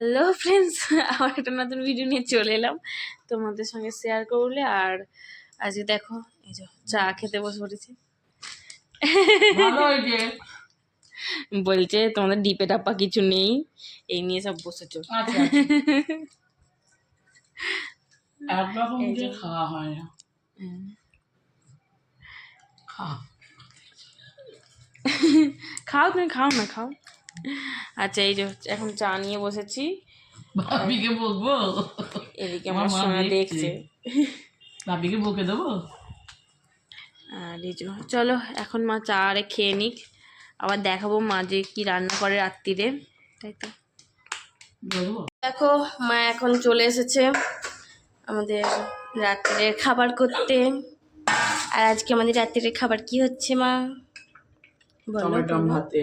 Hello friends, আমার একটা নতুন ভিডিও নিয়ে চলে এলাম তোমাদের সঙ্গে শেয়ার করলে। আর আজকে দেখো এই যে চা খেতে বসে পড়েছি। বলছে তোমাদের ডিপে টাপ্পা কিছু নেই, এই নিয়ে সব বসেছো। খাওয়া হয় না। খাও, তুমি খাও না, খাও। আচ্ছা, এই যে এখন চা নিয়ে বসেছি। ভাবিকে বলবো? এদিকে আমার সোনা দেখছে। ভাবিকে বকে দেবো? আর এই যে চলো এখন মা চা আরে খেয়ে নিক, আবার দেখাবো মা যে কি রান্না করে রাত্রিরে, তাই তো। দেখো মা এখন চলে এসেছে আমাদের রাত্রিরের খাবার করতে। আর আজকে আমাদের রাত্রিরের খাবার কি হচ্ছে মা বলো? টমেটো ভাতে,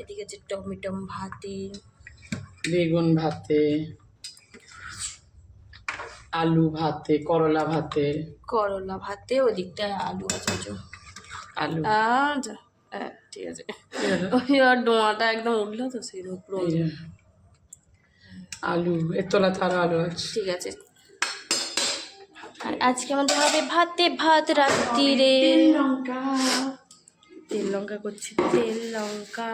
এদিকে হচ্ছে টমেটো ভাতে, বেগুন ভাতে, আলু ভাতে, করলা ভাতে। করলা ভাতে, ওদিকটা আলু আছে, আলু ঠিক আছে। ওই আর ডোঁয়াটা একদম উঠলো তো সেই উপর। আলু এর তোলা তারা আলু আছে, ঠিক আছে। আর আজকে আমাদের হবে ভাতে ভাত রাত্রিরে। তেল লঙ্কা করছি, তেল লঙ্কা।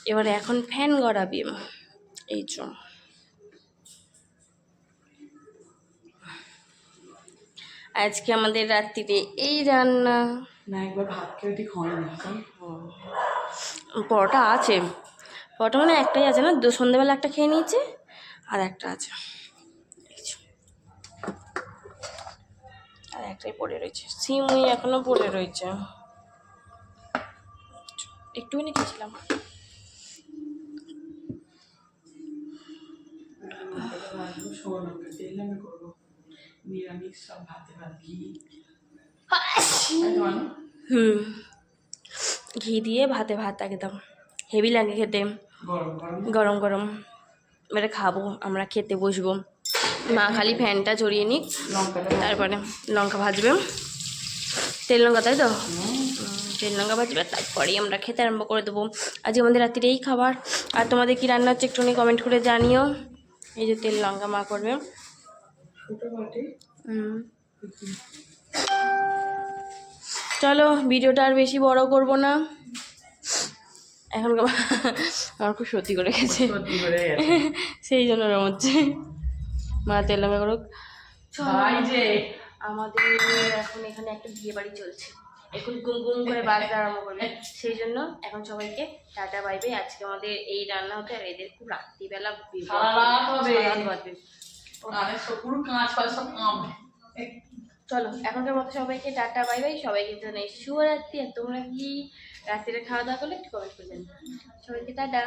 এবারে এখন ফ্যান গড়াবি, এই চ। আজকে আমাদের রাত্রিরে এই রান্না। না একবার ভাত খেয়ে ঠিক হয়নি। পরোটা আছে, পরোটা মানে একটাই আছে না, সন্ধ্যেবেলা একটা খেয়ে নিয়েছে আর একটা আছে, আর একটাই পড়ে রয়েছে। সিমুই এখনো পড়ে রয়েছে, একটুখানি খেয়েছিলাম। নিরামিষ সব ভাতে ভাত ঘি। ঘি দিয়ে ভাতে ভাত একদম হেভি লাগে খেতে, গরম গরম। এবারে খাবো, আমরা খেতে বসবো। মা খালি ফ্যানটা চড়িয়ে নিক, তারপরে লঙ্কা ভাজবে, তেল লঙ্কা, তাই তো? তেল লঙ্কা ভাজবে, তারপরেই আমরা খেতে আরম্ভ করে দেবো। আজকে আমাদের রাত্রির এই খাবার। আর তোমাদের কি রান্না হচ্ছে একটুখানি কমেন্ট করে জানিও। এই যে তেল লঙ্কা মা করবে। চলো ভিডিওটা আর বেশি বড় করব না, এখন আমার খুব সত্যি করে গেছে, সেই জন্য ওরম হচ্ছে। মা তেল লঙ্কা করুক। আমাদের এখন এখানে একটা বিয়ে বাড়ি চলছে, এখন গুম গুম করে বাজতে আরম্ভ করবে, সেই জন্য এখন সবাইকে টাটা বাই বাই। আজকে আমাদের এই রান্না হতে, আর এদের খুব রাত্রিবেলা বাজবে। চলো এখনকার মতো সবাইকে টাটা বাই বাই, সবাইকে জানাই শুভরাত্রি। আর তোমরা কি রাত্রিরে খাওয়া দাওয়া করলে একটু কমেন্ট করবেন। সবাইকে টাটা।